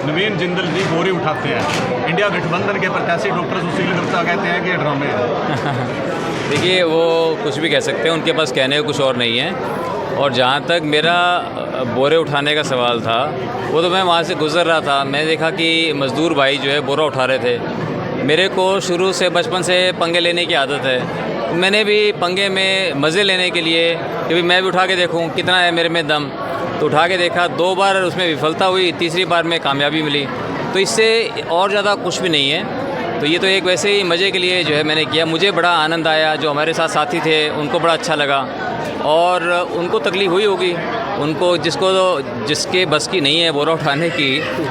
नवीन जिंदल जी बोरे उठाते हैं, इंडिया गठबंधन के प्रत्याशी डॉक्टर सुशील गुप्ता कहते हैं कि ये ड्रामे हैं। देखिए, वो कुछ भी कह सकते हैं, उनके पास कहने को कुछ और नहीं है। और जहाँ तक मेरा बोरे उठाने का सवाल था, वो तो मैं वहाँ से गुज़र रहा था, मैंने देखा कि मज़दूर भाई जो है बोरा उठा रहे थे। मेरे को शुरू से बचपन से पंगे लेने की आदत है, तो मैंने भी पंगे में मज़े लेने के लिए कि मैं भी उठा के देखूँ कितना है मेरे में दम, तो उठा के देखा। 2 बार उसमें विफलता हुई, तीसरी बार में कामयाबी मिली। तो इससे और ज़्यादा कुछ भी नहीं है। तो ये तो एक वैसे ही मज़े के लिए जो है मैंने किया। मुझे बड़ा आनंद आया, जो हमारे साथ साथी थे उनको बड़ा अच्छा लगा, और उनको तकलीफ़ हुई होगी, उनको जिसके बस की नहीं है बोरा उठाने की,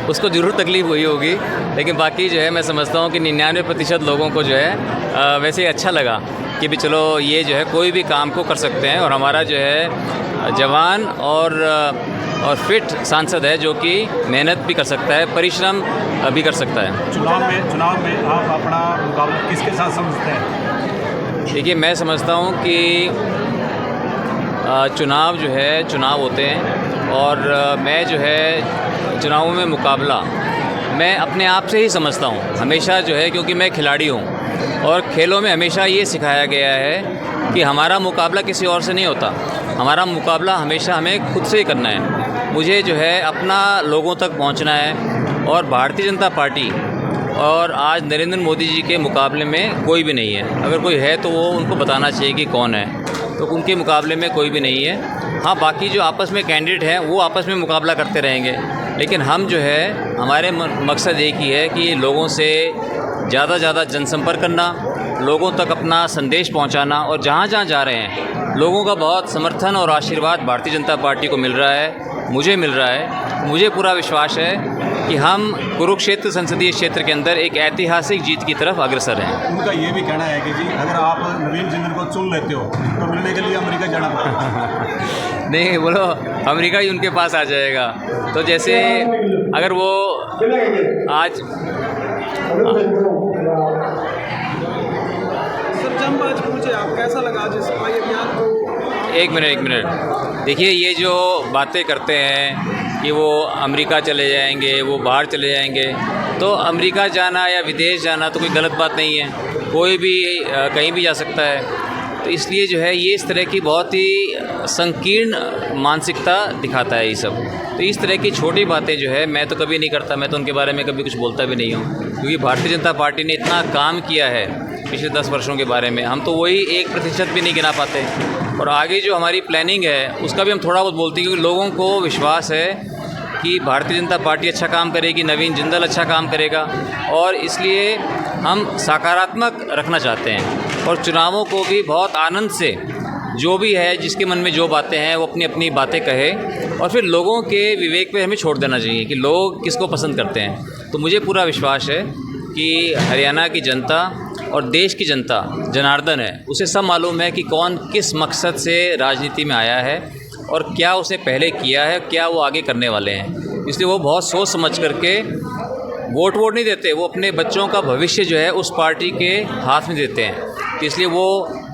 उसको ज़रूर तकलीफ़ हुई होगी। लेकिन बाकी जो है मैं समझता हूँ कि 99% लोगों को जो है वैसे ही अच्छा लगा कि भी चलो ये जो है कोई भी काम को कर सकते हैं। और हमारा जो है जवान और फिट सांसद है, जो कि मेहनत भी कर सकता है, परिश्रम भी कर सकता है। चुनाव में आप अपना मुकाबला किसके साथ समझते हैं? देखिए, मैं समझता हूँ कि चुनाव जो है चुनाव होते हैं, और मैं जो है चुनावों में मुकाबला मैं अपने आप से ही समझता हूँ हमेशा जो है, क्योंकि मैं खिलाड़ी हूँ। और खेलों में हमेशा ये सिखाया गया है कि हमारा मुकाबला किसी और से नहीं होता, हमारा मुकाबला हमेशा हमें खुद से ही करना है। मुझे जो है अपना लोगों तक पहुंचना है, और भारतीय जनता पार्टी और आज नरेंद्र मोदी जी के मुकाबले में कोई भी नहीं है। अगर कोई है तो वो उनको बताना चाहिए कि कौन है, तो उनके मुकाबले में कोई भी नहीं है। हाँ, बाकी जो आपस में कैंडिडेट हैं वो आपस में मुकाबला करते रहेंगे, लेकिन हम जो है हमारे मकसद एक ही है कि लोगों से ज़्यादा जनसंपर्क करना, लोगों तक अपना संदेश पहुंचाना। और जहां जहां जा रहे हैं लोगों का बहुत समर्थन और आशीर्वाद भारतीय जनता पार्टी को मिल रहा है, मुझे मिल रहा है। मुझे पूरा विश्वास है कि हम कुरुक्षेत्र संसदीय क्षेत्र के अंदर एक ऐतिहासिक जीत की तरफ अग्रसर हैं। उनका ये भी कहना है कि जी अगर आप नवीन जिंदल को चुन लेते हो तो मिलने के लिए अमेरिका जाना पड़ेगा। नहीं, बोलो अमेरिका ही उनके पास आ जाएगा। तो जैसे अगर वो आज सर, जांबाज पूछे आप कैसा लगा आज सफाई अभियान को? एक मिनट। देखिए, ये जो बातें करते हैं कि वो अमेरिका चले जाएंगे, वो बाहर चले जाएंगे, तो अमेरिका जाना या विदेश जाना तो कोई गलत बात नहीं है, कोई भी कहीं भी जा सकता है। तो इसलिए जो है ये इस तरह की बहुत ही संकीर्ण मानसिकता दिखाता है ये सब। तो इस तरह की छोटी बातें जो है मैं तो कभी नहीं करता, मैं तो उनके बारे में कभी कुछ बोलता भी नहीं हूँ, क्योंकि भारतीय जनता पार्टी ने इतना काम किया है पिछले 10 वर्षों के बारे में, हम तो वही 1% भी नहीं गिना पाते। और आगे जो हमारी प्लानिंग है उसका भी हम थोड़ा बहुत बोलते हैं, क्योंकि लोगों को विश्वास है कि भारतीय जनता पार्टी अच्छा काम करेगी, नवीन जिंदल अच्छा काम करेगा, और इसलिए हम सकारात्मक रखना चाहते हैं। और चुनावों को भी बहुत आनंद से, जो भी है जिसके मन में जो बातें हैं वो अपनी अपनी बातें कहे, और फिर लोगों के विवेक पे हमें छोड़ देना चाहिए कि लोग किसको पसंद करते हैं। तो मुझे पूरा विश्वास है कि हरियाणा की जनता और देश की जनता जनार्दन है, उसे सब मालूम है कि कौन किस मकसद से राजनीति में आया है और क्या उसने पहले किया है, क्या वो आगे करने वाले हैं। इसलिए वो बहुत सोच समझ करके वोट नहीं देते, वो अपने बच्चों का भविष्य जो है उस पार्टी के हाथ में देते हैं। तो इसलिए वो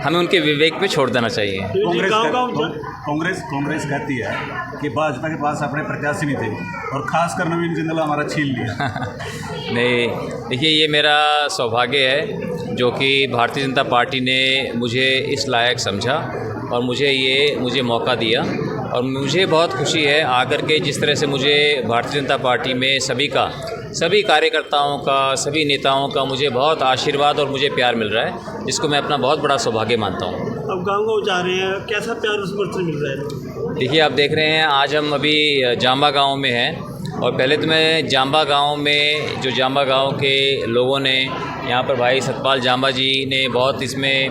हमें उनके विवेक पे छोड़ देना चाहिए। कांग्रेस कहती है कि भाजपा के पास अपने प्रत्याशी नहीं थे, और खासकर नवीन जिंदल हमारा छीन लिया। नहीं, देखिए, ये मेरा सौभाग्य है जो कि भारतीय जनता पार्टी ने मुझे इस लायक समझा और मुझे मौका दिया। और मुझे बहुत खुशी है आकर के, जिस तरह से मुझे भारतीय जनता पार्टी में सभी कार्यकर्ताओं का, सभी नेताओं का मुझे बहुत आशीर्वाद और मुझे प्यार मिल रहा है, जिसको मैं अपना बहुत बड़ा सौभाग्य मानता हूँ। अब गाँव जा रहे हैं, कैसा प्यार उस पर से मिल रहा है? देखिए, आप देख रहे हैं आज हम अभी जांबा गांव में हैं, और पहले तो मैं जांबा गांव में जो जांबा गांव के लोगों ने, यहाँ पर भाई सतपाल जांबा जी ने बहुत इसमें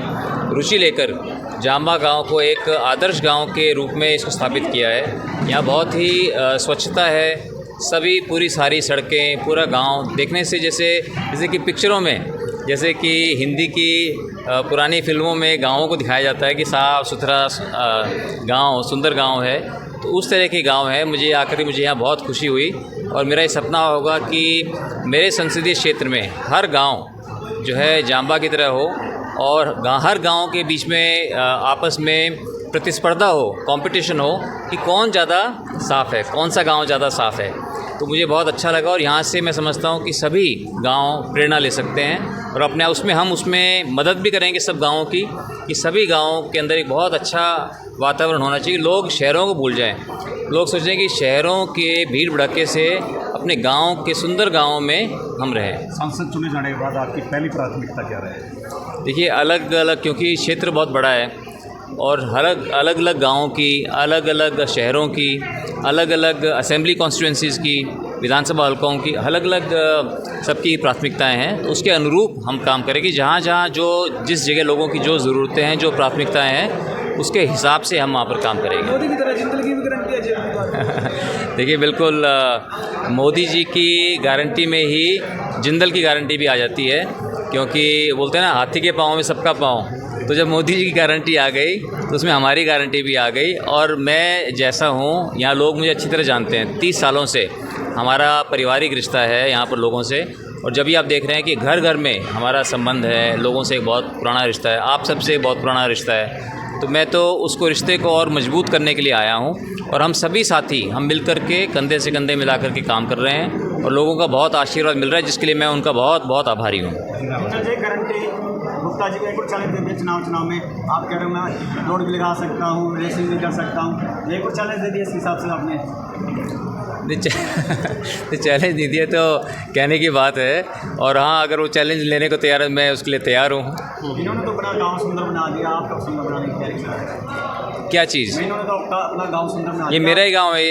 रुचि लेकर जांबा गांव को एक आदर्श गांव के रूप में इसको स्थापित किया है। यहाँ बहुत ही स्वच्छता है, सभी पूरी सारी सड़कें, पूरा गांव देखने से जैसे कि पिक्चरों में, जैसे कि हिंदी की पुरानी फिल्मों में गाँवों को दिखाया जाता है कि साफ़ सुथरा गाँव, सुंदर गाँव है, तो उस तरह के गाँव है। मुझे यहाँ बहुत खुशी हुई, और मेरा ये सपना होगा कि मेरे संसदीय क्षेत्र में हर गाँव जो है जांबा की तरह हो, और हर गांव के बीच में आपस में प्रतिस्पर्धा हो, कंपटीशन हो कि कौन ज़्यादा साफ़ है, कौन सा गांव ज़्यादा साफ़ है। तो मुझे बहुत अच्छा लगा और यहाँ से मैं समझता हूँ कि सभी गांव प्रेरणा ले सकते हैं और अपने उसमें मदद भी करेंगे सब गाँवों की, कि सभी गाँवों के अंदर एक बहुत अच्छा वातावरण होना चाहिए। लोग शहरों को भूल जाएं, लोग सोचें कि शहरों के भीड़ भड़के से अपने गांव के सुंदर गांवों में हम रहें। सांसद चुने जाने के बाद आपकी पहली प्राथमिकता क्या रहेगी? देखिए अलग अलग, क्योंकि क्षेत्र बहुत बड़ा है और अलग अलग गाँवों की, अलग अलग शहरों की, अलग अलग असेंबली कॉन्स्टिट्यूंसीज़ की, विधानसभा हल्कों की अलग अलग सबकी प्राथमिकताएं हैं। तो उसके अनुरूप हम काम करेंगे। जहाँ जहाँ जो जिस जगह लोगों की जो ज़रूरतें हैं, जो प्राथमिकताएं हैं, उसके हिसाब से हम वहाँ पर काम करेंगे। मोदी की तरह जिंदगी की भी गारंटी है जेल की बात। देखिए बिल्कुल मोदी जी की गारंटी में ही जिंदल की गारंटी भी आ जाती है, क्योंकि बोलते हैं ना हाथी के पाँव में सबका पाँव। तो जब मोदी जी की गारंटी आ गई तो उसमें हमारी गारंटी भी आ गई। और मैं जैसा हूँ, यहाँ लोग मुझे अच्छी तरह जानते हैं। 30 सालों से हमारा पारिवारिक रिश्ता है यहाँ पर लोगों से, और जब भी आप देख रहे हैं कि घर घर में हमारा संबंध है, लोगों से एक बहुत पुराना रिश्ता है, आप सबसे बहुत पुराना रिश्ता है। तो मैं तो उसको रिश्ते को और मजबूत करने के लिए आया हूँ और हम सभी साथी हम मिल कर के कंधे से कंधे मिला कर के काम कर रहे हैं और लोगों का बहुत आशीर्वाद मिल रहा है, जिसके लिए मैं उनका बहुत बहुत आभारी हूँ। गारंटी गुप्ता जी को चैलेंज दे दिया चुनाव में, आप कह रहे हो मैं रोड भी लगा सकता हूँ, रेसिंग भी कर सकता हूँ, ये कुछ चैलेंज दे दिया इस हिसाब से आपने? चैलेंज नहीं दिया तो कहने की बात है, और हाँ अगर वो चैलेंज लेने को तैयार है, मैं उसके लिए तैयार हूँ। इन्होंने तो अपना गाँव सुंदर बना दिया, आप कब सुंदर बनाने की तैयारी कर रहे हैं? क्या चीज़? इन्होंने तो अपना गाँव सुंदर बना ये मेरा ही गांव है,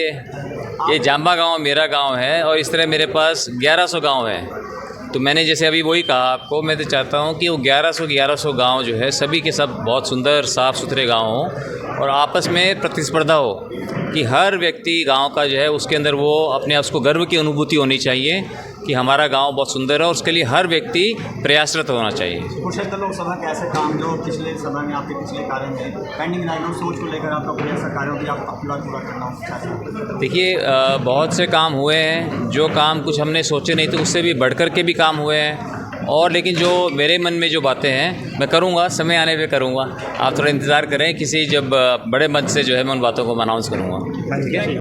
ये जाम्बा गांव मेरा गांव है और इस तरह मेरे पास 1100 गांव है। तो मैंने जैसे अभी वही कहा आपको, मैं तो चाहता हूं कि वो 1100 गांव जो है सभी के सब बहुत सुंदर साफ़ सुथरे गांव हों और आपस में प्रतिस्पर्धा हो कि हर व्यक्ति गांव का जो है उसके अंदर वो अपने उसको गर्व की अनुभूति होनी चाहिए कि हमारा गांव बहुत सुंदर है और उसके लिए हर व्यक्ति प्रयासरत होना चाहिए। कुरुक्षेत्र लोकसभा के ऐसे काम जो पिछले सभा में आपके पिछले कार्य में पेंडिंग लाइनों सोच को लेकर आपका कोई ऐसा कार्य हो कि आप अपना पूरा करना चाहते? देखिए बहुत से काम हुए हैं, जो काम कुछ हमने सोचे नहीं थे उससे भी बढ़कर के भी काम हुए हैं, और लेकिन जो मेरे मन में जो बातें हैं मैं करूँगा, समय आने पे करूँगा। आप थोड़ा इंतज़ार करें, किसी जब बड़े मंच से जो है मैं उन बातों को अनाउंस करूँगा।